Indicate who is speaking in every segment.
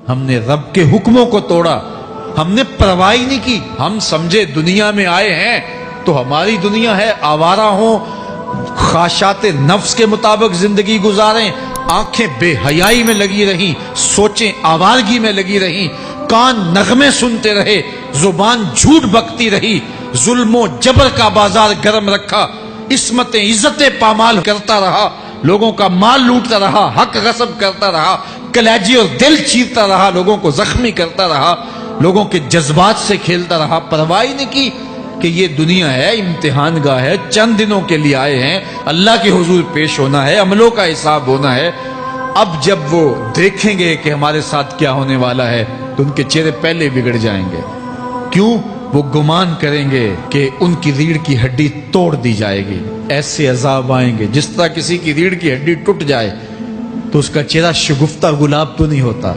Speaker 1: ہم نے رب کے حکموں کو توڑا، ہم نے پرواہ ہی نہیں کی۔ ہم سمجھے دنیا میں آئے ہیں تو ہماری دنیا ہے، آوارہ ہوں، خواہشات نفس کے مطابق زندگی گزاریں، آنکھیں بے حیائی میں لگی رہیں، سوچیں آوارگی میں لگی رہیں، کان نغمے سنتے رہے، زبان جھوٹ بکتی رہی، ظلم و جبر کا بازار گرم رکھا، عصمت عزت پامال کرتا رہا، لوگوں کا مال لوٹتا رہا، حق غصب کرتا رہا، کلیجی اور دل چیرتا رہا، لوگوں کو زخمی کرتا رہا، لوگوں کے جذبات سے کھیلتا رہا، پرواہ نہیں کی کہ یہ دنیا ہے، امتحان گاہ ہے، چند دنوں کے لیے آئے ہیں، اللہ کے حضور پیش ہونا ہے، عملوں کا حساب ہونا ہے۔ اب جب وہ دیکھیں گے کہ ہمارے ساتھ کیا ہونے والا ہے تو ان کے چہرے پہلے بگڑ جائیں گے۔ کیوں؟ وہ گمان کریں گے کہ ان کی ریڑھ کی ہڈی توڑ دی جائے گی، ایسے عذاب آئیں گے جس طرح کسی کی ریڑھ کی ہڈی ٹوٹ جائے تو اس کا چہرہ شگفتہ گلاب تو نہیں ہوتا،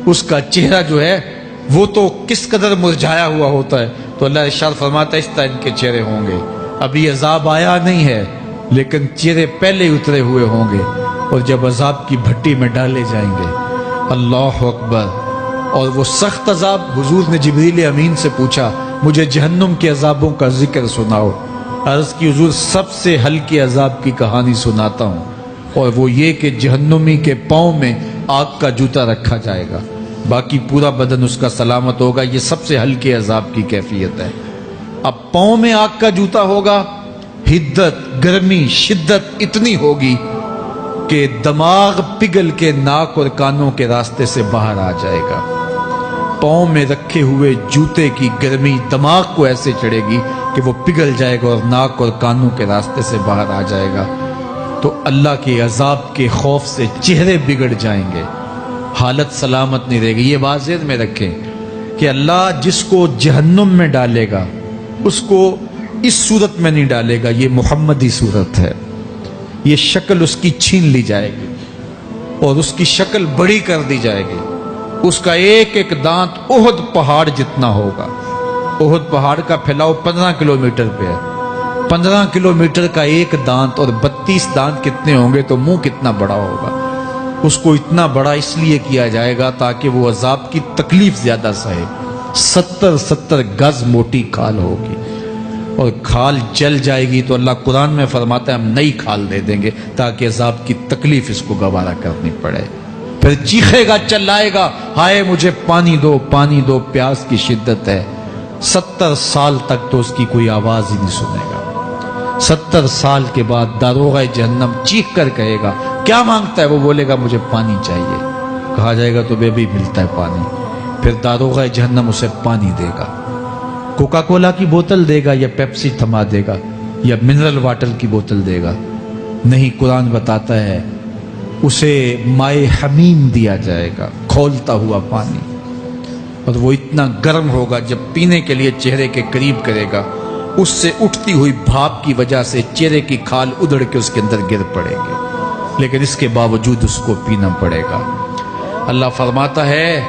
Speaker 1: اس کا چہرہ جو ہے وہ تو کس قدر مرجھایا ہوا ہوتا ہے۔ تو اللہ ارشاد فرماتا ہے اس طرح ان کے چہرے ہوں گے۔ ابھی عذاب آیا نہیں ہے لیکن چہرے پہلے اترے ہوئے ہوں گے، اور جب عذاب کی بھٹی میں ڈالے جائیں گے، اللہ اکبر، اور وہ سخت عذاب، حضور نے جبریل امین سے پوچھا مجھے جہنم کے عذابوں کا ذکر سناؤ۔ عرض کی حضور سب سے ہلکے عذاب کی کہانی سناتا ہوں، اور وہ یہ کہ جہنمی کے پاؤں میں آگ کا جوتا رکھا جائے گا، باقی پورا بدن اس کا سلامت ہوگا۔ یہ سب سے ہلکے عذاب کی کیفیت ہے۔ اب پاؤں میں آگ کا جوتا ہوگا، حدت، گرمی، شدت اتنی ہوگی کہ دماغ پگھل کے ناک اور کانوں کے راستے سے باہر آ جائے گا۔ پاؤں میں رکھے ہوئے جوتے کی گرمی دماغ کو ایسے چڑھے گی کہ وہ پگھل جائے گا اور ناک اور کانوں کے راستے سے باہر آ جائے گا۔ تو اللہ کے عذاب کے خوف سے چہرے بگڑ جائیں گے، حالت سلامت نہیں رہے گی۔ یہ بات ذہن میں رکھیں کہ اللہ جس کو جہنم میں ڈالے گا اس کو اس صورت میں نہیں ڈالے گا، یہ محمدی صورت ہے، یہ شکل اس کی چھین لی جائے گی اور اس کی شکل بڑی کر دی جائے گی۔ اس کا ایک ایک دانت احد پہاڑ جتنا ہوگا۔ احد پہاڑ کا پھیلاؤ 15 کلومیٹر پہ ہے، 15 کلومیٹر کا ایک دانت، اور 32 دانت کتنے ہوں گے تو منہ کتنا بڑا ہوگا۔ اس کو اتنا بڑا اس لیے کیا جائے گا تاکہ وہ عذاب کی تکلیف زیادہ سہے۔ 70 گز موٹی کھال ہوگی، اور کھال جل جائے گی تو اللہ قرآن میں فرماتا ہے ہم نئی کھال دے دیں گے تاکہ عذاب کی تکلیف اس کو گوارا کرنی پڑے۔ پھر چیخے گا، چلائے گا، ہائے مجھے پانی دو، پانی دو، پیاس کی شدت ہے۔ 70 سال تک تو اس کی کوئی آواز ہی نہیں سنے گا۔ 70 سال کے بعد داروغہ جہنم چیخ کر کہے گا کیا مانگتا ہے؟ وہ بولے گا مجھے پانی چاہیے۔ کہا جائے گا تو بے بھی ملتا ہے پانی۔ پھر داروغہ جہنم اسے پانی دے گا، کوکا کولا کی بوتل دے گا یا پیپسی تھما دے گا یا منرل واٹر کی بوتل دے گا؟ نہیں، قرآن بتاتا ہے اسے مائے حمیم دیا جائے گا، کھولتا ہوا پانی، اور وہ اتنا گرم ہوگا جب پینے کے لیے چہرے کے قریب کرے گا اس سے اٹھتی ہوئی بھاپ کی وجہ سے چہرے کی کھال ادھڑ کے اس کے اندر گر پڑے گی، لیکن اس کے باوجود اس کو پینا پڑے گا۔ اللہ فرماتا ہے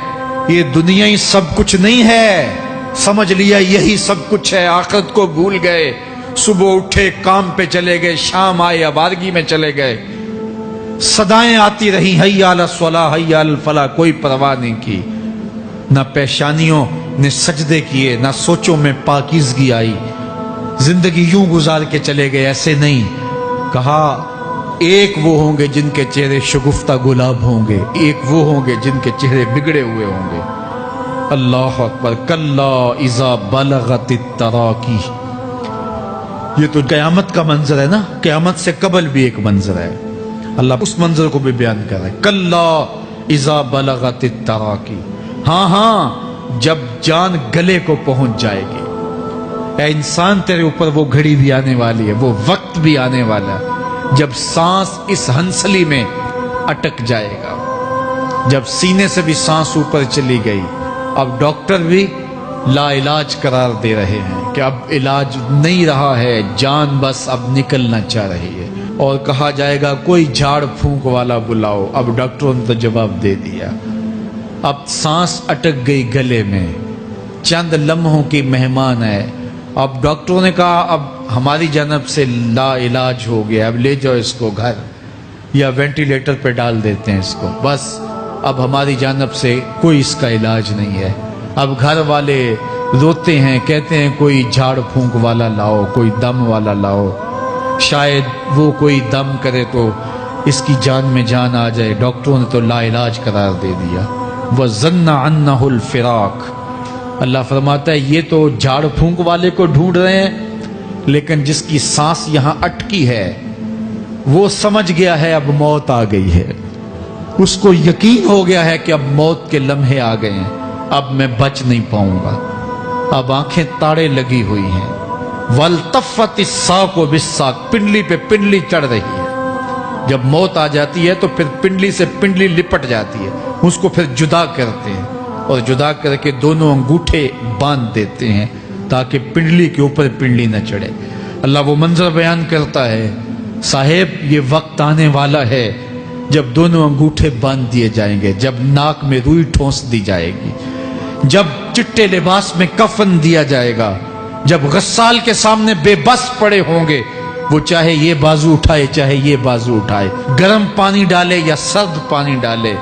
Speaker 1: یہ دنیا ہی سب کچھ نہیں ہے، سمجھ لیا یہی سب کچھ ہے، آخرت کو بھول گئے، صبح اٹھے کام پہ چلے گئے، شام آئے آوارگی میں چلے گئے، صدائیں آتی رہی حی علی الصلاۃ حی علی الفلاح، کوئی پرواہ نہیں کی، نہ پیشانیوں نے سجدے کیے، نہ سوچوں میں پاکیزگی آئی، زندگی یوں گزار کے چلے گئے۔ ایسے نہیں، کہا ایک وہ ہوں گے جن کے چہرے شگفتہ گلاب ہوں گے، ایک وہ ہوں گے جن کے چہرے بگڑے ہوئے ہوں گے۔ اللہ اکبر، کلا اذا بلغت التراقی، یہ تو قیامت کا منظر ہے نا، قیامت سے قبل بھی ایک منظر ہے، اللہ اس منظر کو بھی بیان کر رہا ہے، کلا اذا بلغت التراقی، ہاں جب جان گلے کو پہنچ جائے گی۔ اے انسان تیرے اوپر وہ گھڑی بھی آنے والی ہے، وہ وقت بھی آنے والا ہے جب سانس اس ہنسلی میں اٹک جائے گا، جب سینے سے بھی سانس اوپر چلی گئی، اب ڈاکٹر بھی لا علاج قرار دے رہے ہیں کہ اب علاج نہیں رہا ہے، جان بس اب نکلنا چاہ رہی ہے، اور کہا جائے گا کوئی جھاڑ پھونک والا بلاؤ، اب ڈاکٹروں نے تو جواب دے دیا، اب سانس اٹک گئی گلے میں، چند لمحوں کی مہمان ہے، اب ڈاکٹروں نے کہا اب ہماری جانب سے لا علاج ہو گیا، اب لے جاؤ اس کو گھر، یا وینٹیلیٹر پہ ڈال دیتے ہیں اس کو، بس اب ہماری جانب سے کوئی اس کا علاج نہیں ہے. اب گھر والے روتے ہیں, کہتے ہیں کوئی جھاڑ پھونک والا لاؤ, کوئی دم والا لاؤ, شاید وہ کوئی دم کرے تو اس کی جان میں جان آ جائے. ڈاکٹروں نے تو لا علاج قرار دے دیا. وَظَنَّ عَنَّهُ الْفِرَاقُ. اللہ فرماتا ہے یہ تو جھاڑ پھونک والے کو ڈھونڈ رہے ہیں, لیکن جس کی سانس یہاں اٹکی ہے وہ سمجھ گیا ہے اب موت آ گئی ہے. اس کو یقین ہو گیا ہے کہ اب موت کے لمحے آ گئے ہیں, اب میں بچ نہیں پاؤں گا. اب آنکھیں تاڑے لگی ہوئی ہیں. وَالْتَفَّتِ السَّاقُ بِالسَّاقِ. پنڈلی پہ پنڈلی چڑھ رہی ہے. جب موت آ جاتی ہے تو پھر پنڈلی سے پنڈلی لپٹ جاتی ہے, اس کو پھر جدا کرتے ہیں اور جدا کر کے دونوں انگوٹھے باندھ دیتے ہیں تاکہ پنڈلی کے اوپر پنڈلی نہ چڑھے. اللہ وہ منظر بیان کرتا ہے, صاحب یہ وقت آنے والا ہے جب دونوں انگوٹھے باندھ دیے جائیں گے, جب ناک میں روئی ٹھونس دی جائے گی, جب چٹے لباس میں کفن دیا جائے گا, جب غسال کے سامنے بے بس پڑے ہوں گے, وہ چاہے یہ بازو اٹھائے چاہے یہ بازو اٹھائے, گرم پانی ڈالے یا سرد پانی ڈالے,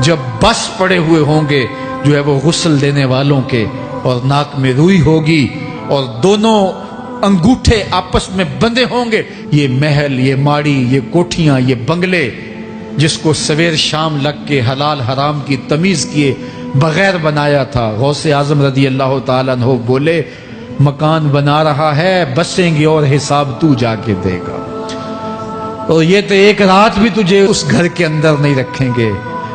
Speaker 1: جب بس پڑے ہوئے ہوں گے جو ہے وہ غسل دینے والوں کے, اور ناک میں روئی ہوگی اور دونوں انگوٹھے آپس میں بندھے ہوں گے. یہ محل, یہ ماڑی, یہ کوٹھیاں, یہ بنگلے جس کو سویر شام لگ کے حلال حرام کی تمیز کیے بغیر بنایا تھا, غوث اعظم رضی اللہ تعالیٰ عنہ بولے مکان بنا رہا ہے, بسیں گے اور حساب تو جا کے دے گا. اور یہ تو ایک رات بھی تجھے اس گھر کے اندر نہیں رکھیں گے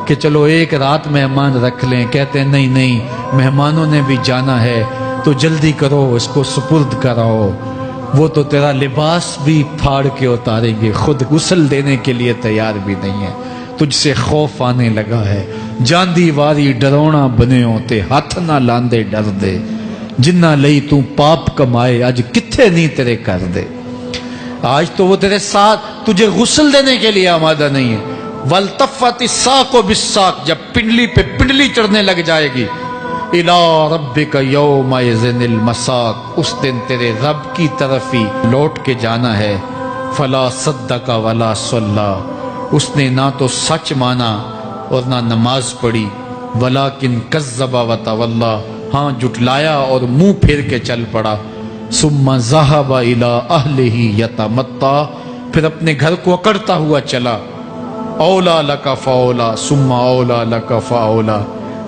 Speaker 1: کہ چلو ایک رات مہمان رکھ لیں. کہتے ہیں نہیں نہیں, مہمانوں نے بھی جانا ہے تو جلدی کرو, اس کو سپرد کراؤ. وہ تو تیرا لباس بھی پھاڑ کے اتاریں گے, خود غسل دینے کے لیے تیار بھی نہیں ہے. تجھ سے خوف آنے لگا ہے. جاندی واری ڈرونا بنے ہوتے, ہاتھ نہ لاندے ڈر دے, جنہ لئی تو پاپ کمائے اج کتھے نہیں تیرے کر دے. آج تو وہ تیرے ساتھ تجھے غسل دینے کے لیے آمادہ نہیں ہے. وَالْتَفَّتِ السَّاقُ بِالسَّاقِ. جب پنڈلی پہ پنڈلی چڑھنے لگ جائے گی, إِلَىٰ رَبِّكَ يَوْمَئِذٍ الْمَسَاقُ. اس دن تیرے رب کی طرف ہی لوٹ کے جانا ہے. فَلَا صَدَّقَ وَلَا صَلَّىٰ. اس نے نہ تو سچ مانا اور نہ نماز پڑھی. وَلَٰكِنْ كَذَّبَ وَتَوَلَّىٰ. ہاں جھٹلایا اور منہ پھیر کے چل پڑا. ثُمَّ ذَهَبَ إِلَىٰ أَهْلِهِ يَتَمَطَّىٰ. پھر اپنے گھر کو اکڑتا ہوا چلا. اولا لک فاولا ثم اولا لک فاولا.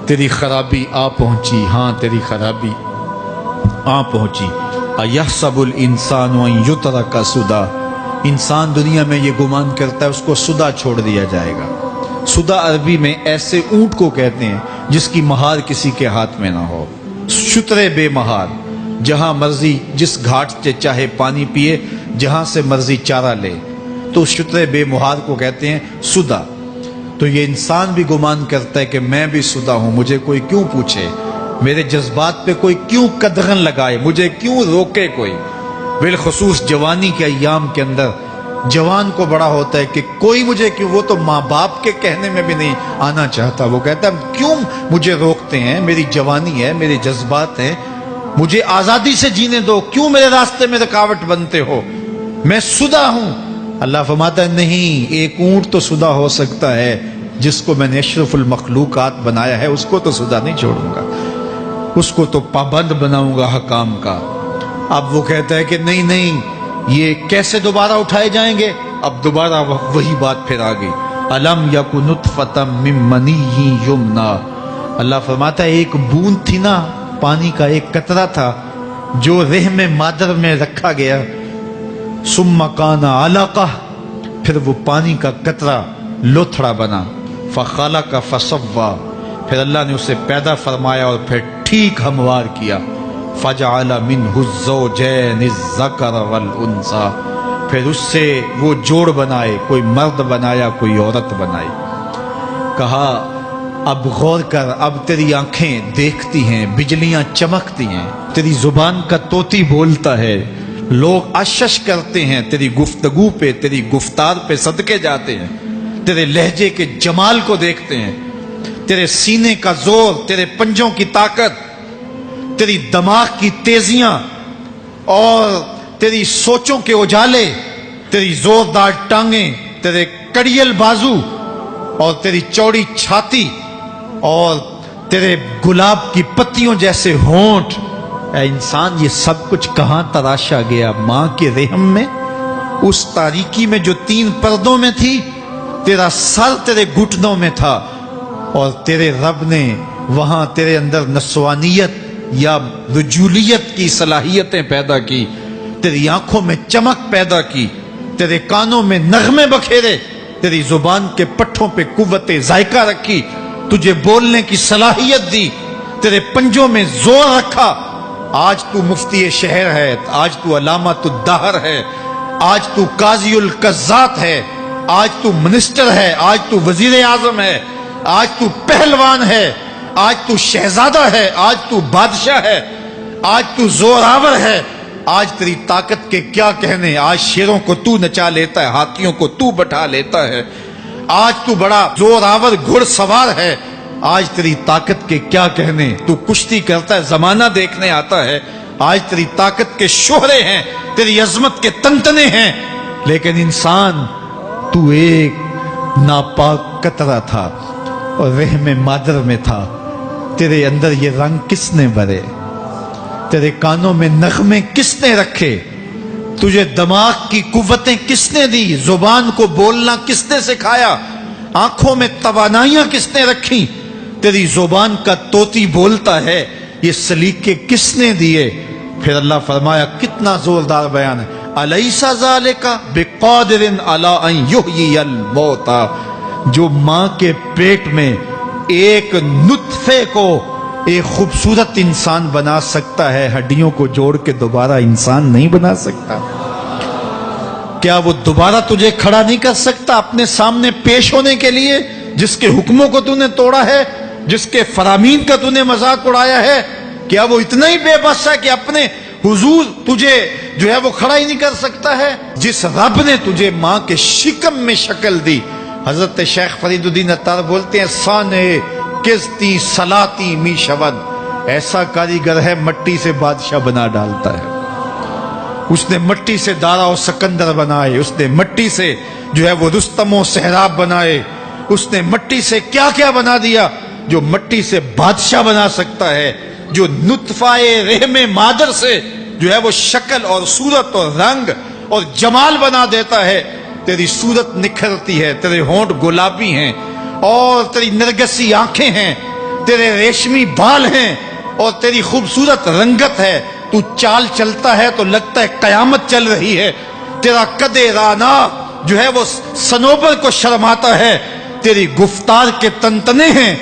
Speaker 1: تیری خرابی آ پہنچی, ہاں تیری خرابی آ پہنچی. ایحسب الانسان ان یترک سدی. انسان دنیا میں یہ گمان کرتا ہے اس کو سدا چھوڑ دیا جائے گا. سدا عربی میں ایسے اونٹ کو کہتے ہیں جس کی مہار کسی کے ہاتھ میں نہ ہو. شترے بے مہار, جہاں مرضی جس گھاٹ سے چاہے پانی پیے, جہاں سے مرضی چارہ لے, تو شترے بے مہار کو کہتے ہیں سدا. تو یہ انسان بھی گمان کرتا ہے کہ میں بھی سدا ہوں, مجھے کوئی کیوں پوچھے, میرے جذبات پہ کوئی کیوں قدغن لگائے, مجھے کیوں روکے کوئی. بالخصوص جوانی کے ایام کے اندر جوان کو بڑا ہوتا ہے کہ کوئی مجھے کیوں, وہ تو ماں باپ کے کہنے میں بھی نہیں آنا چاہتا. وہ کہتا ہے کیوں مجھے روکتے ہیں, میری جوانی ہے, میرے جذبات ہیں, مجھے آزادی سے جینے دو, کیوں میرے راستے میں رکاوٹ بنتے ہو, میں سدا ہوں. اللہ فرماتا ہے نہیں, ایک اونٹ تو سدا ہو سکتا ہے جس کو میں نے اشرف المخلوقات بنایا ہے, اس کو تو سدا نہیں چھوڑوں گا, اس کو تو پابند بناؤں گا حکام کا. اب وہ کہتا ہے کہ نہیں نہیں, یہ کیسے دوبارہ اٹھائے جائیں گے. اب دوبارہ وہی بات پھر آ گئی. الم یک نطفۃ من منی یمنی. اللہ فرماتا ہے ایک بوند تھی نا, پانی کا ایک قطرہ تھا جو رحم مادر میں رکھا گیا. ثم کان علقہ. پھر وہ پانی کا قطرہ لوتھڑا بنا. فخلق فسوی. پھر اللہ نے اسے پیدا فرمایا اور پھر ٹھیک ہموار کیا. فجعل منہ الزوجین الذکر والانثی. پھر اس سے وہ جوڑ بنائے, کوئی مرد بنایا کوئی عورت بنائی. کہا اب غور کر, اب تیری آنکھیں دیکھتی ہیں, بجلیاں چمکتی ہیں, تیری زبان کا طوطی بولتا ہے, لوگ اشش کرتے ہیں تیری گفتگو پہ, تیری گفتار پہ صدقے جاتے ہیں, تیرے لہجے کے جمال کو دیکھتے ہیں, تیرے سینے کا زور, تیرے پنجوں کی طاقت, تیری دماغ کی تیزیاں اور تیری سوچوں کے اجالے, تیری زوردار ٹانگیں, تیرے کڑیل بازو اور تیری چوڑی چھاتی اور تیرے گلاب کی پتیوں جیسے ہونٹ، اے انسان یہ سب کچھ کہاں تراشا گیا؟ ماں کے رحم میں، اس تاریکی میں جو 3 پردوں میں تھی۔ تیرا سر تیرے گھٹنوں میں تھا، اور تیرے رب نے وہاں تیرے اندر نسوانیت یا رجولیت کی صلاحیتیں پیدا کی، تیری آنکھوں میں چمک پیدا کی، تیرے کانوں میں نغمے بکھیرے، تیری زبان کے پٹھوں پہ قوت ذائقہ رکھی، تجھے بولنے کی صلاحیت دی، تیرے پنجوں میں زور رکھا۔ آج تو مفتی شہر ہے، آج تو علامۃ الدہر ہے، آج تو قاضی القضات ہے، آج تو منسٹر ہے، آج تو وزیر اعظم ہے، آج تو پہلوان ہے، آج تو شہزادہ ہے، آج تو بادشاہ ہے، آج تو زوراور ہے۔ آج تیری طاقت کے کیا کہنے؟ آج شیروں کو تو نچا لیتا ہے، ہاتھیوں کو تو بٹھا لیتا ہے، آج تو بڑا زوراور گھڑ سوار ہے۔ آج تیری طاقت کے کیا کہنے؟ تو کشتی کرتا ہے، زمانہ دیکھنے آتا ہے۔ آج تیری طاقت کے شوہرے ہیں، تیری عظمت کے تنتنے ہیں، لیکن انسان تو ایک ناپاک قطرہ تھا اور رحم مادر میں تھا۔ تیرے اندر یہ رنگ کس نے بھرے؟ تیرے کانوں میں نغمے کس نے رکھے؟ تجھے دماغ کی قوتیں کس نے دی؟ زبان کو بولنا کس نے سکھایا؟ آنکھوں میں توانائیاں کس نے رکھی؟ تیری زبان کا طوطی بولتا ہے، یہ سلیقے کس نے دیے؟ پھر اللہ فرمایا، کتنا زوردار بیان ہے، الیس ذالک بقادر علی ان یحیی الموتى، جو ماں کے پیٹ میں ایک نطفے کو ایک خوبصورت انسان بنا سکتا ہے، ہڈیوں کو جوڑ کے دوبارہ انسان نہیں بنا سکتا؟ کیا وہ دوبارہ تجھے کھڑا نہیں کر سکتا اپنے سامنے پیش ہونے کے لیے، جس کے حکموں کو تو نے توڑا ہے، جس کے فرامین کا تو نے مذاق اڑایا ہے؟ کیا وہ اتنا ہی بے بس ہے کہ اپنے حضور تجھے جو ہے وہ کھڑا ہی نہیں کر سکتا ہے؟ جس رب نے تجھے ماں کے شکم میں شکل دی، حضرت شیخ فرید الدین عطار بولتے ہیں، سانے کستی سلاتی می شود، ایسا کاریگر ہے مٹی سے بادشاہ بنا ڈالتا ہے۔ اس نے مٹی سے دارا و سکندر بنائے، اس نے مٹی سے جو ہے وہ رستم و سہراب بنائے، اس نے مٹی سے کیا کیا بنا دیا جو مٹی سے بادشاہ بنا سکتا ہے، جو نطفہ رحم مادر سے جو ہے وہ شکل اور صورت اور رنگ اور جمال بنا دیتا ہے۔ تیری صورت نکھرتی ہے، تیرے ہونٹ گلابی ہیں اور تیری نرگسی آنکھیں ہیں، تیرے ریشمی بال ہیں اور تیری خوبصورت رنگت ہے، تو چال چلتا ہے تو لگتا ہے قیامت چل رہی ہے، تیرا قد رانا جو ہے وہ صنوبر کو شرماتا ہے، تیری گفتار کے تنتنے ہیں۔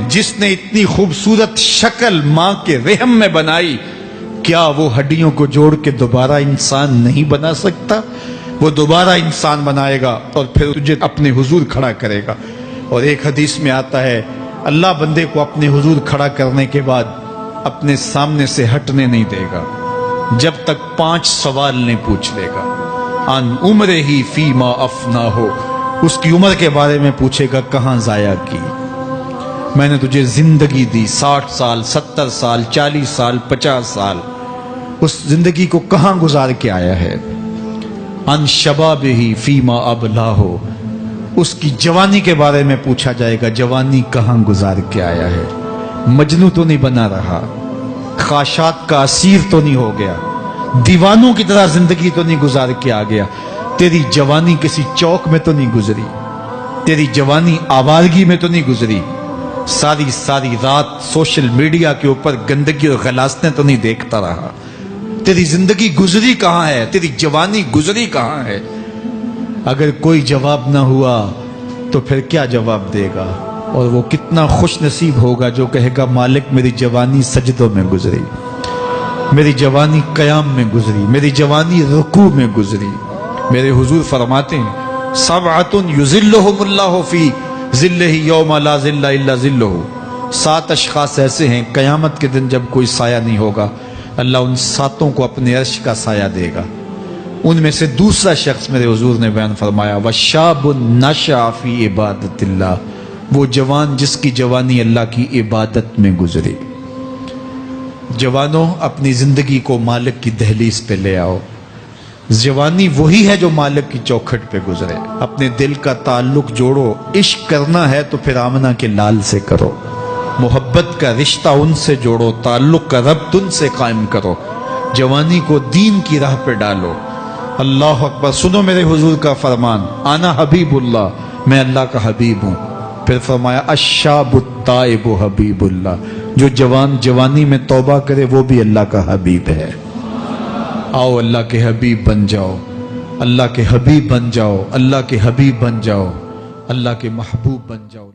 Speaker 1: جس نے اتنی خوبصورت شکل ماں کے رحم میں بنائی، کیا وہ ہڈیوں کو جوڑ کے دوبارہ انسان نہیں بنا سکتا؟ وہ دوبارہ انسان بنائے گا اور پھر تجھے اپنے حضور کھڑا کرے گا۔ اور ایک حدیث میں آتا ہے، اللہ بندے کو اپنے حضور کھڑا کرنے کے بعد اپنے سامنے سے ہٹنے نہیں دے گا جب تک 5 سوال نہیں پوچھ لے گا۔ ان عمرہ ہی فیما افنا ہو، اس کی عمر کے بارے میں پوچھے گا، کہاں ضائع کی؟ میں نے تجھے زندگی دی، 60 سال 70 سال 40 سال 50 سال، اس زندگی کو کہاں گزار کے آیا ہے؟ ان شباب ہی فیما ابلا ہو، اس کی جوانی کے بارے میں پوچھا جائے گا، جوانی کہاں گزار کے آیا ہے؟ مجنو تو نہیں بنا رہا، خواہشات کا اسیر تو نہیں ہو گیا، دیوانوں کی طرح زندگی تو نہیں گزار کے آ گیا؟ تیری جوانی کسی چوک میں تو نہیں گزری، تیری جوانی آوارگی میں تو نہیں گزری، ساری رات سوشل میڈیا کے اوپر گندگی اور غلاستیں تو نہیں دیکھتا رہا؟ تیری زندگی گزری کہاں ہے؟ تیری جوانی گزری کہاں ہے؟ اگر کوئی جواب نہ ہوا تو پھر کیا جواب دے گا؟ اور وہ کتنا خوش نصیب ہوگا جو کہے گا، مالک میری جوانی سجدوں میں گزری، میری جوانی قیام میں گزری، میری جوانی رکوع میں گزری۔ میرے حضور فرماتے ہیں، سبعۃ یظلھم اللہ فی ظلہ یوم لا ظل الا ظلہ، 7 اشخاص ایسے ہیں قیامت کے دن جب کوئی سایہ نہیں ہوگا، اللہ ان 7 کو اپنے عرش کا سایہ دے گا۔ ان میں سے دوسرا شخص میرے حضور نے بیان فرمایا، وشاب نشأ فی عبادت اللہ، وہ جوان جس کی جوانی اللہ کی عبادت میں گزری۔ جوانوں، اپنی زندگی کو مالک کی دہلیز پہ لے آؤ۔ جوانی وہی ہے جو مالک کی چوکھٹ پہ گزرے۔ اپنے دل کا تعلق جوڑو، عشق کرنا ہے تو پھر آمنہ کے لال سے کرو۔ محبت کا رشتہ ان سے جوڑو، تعلق کا ربط ان سے قائم کرو، جوانی کو دین کی راہ پہ ڈالو۔ اللہ اکبر۔ سنو میرے حضور کا فرمان، انا حبیب اللہ، میں اللہ کا حبیب ہوں۔ پھر فرمایا الشاب التائب حبیب اللہ، جو جوان جوانی میں توبہ کرے وہ بھی اللہ کا حبیب ہے۔ آؤ اللہ کے حبیب بن جاؤ، اللہ کے حبیب بن جاؤ، اللہ کے حبیب بن جاؤ، اللہ کے محبوب بن جاؤ۔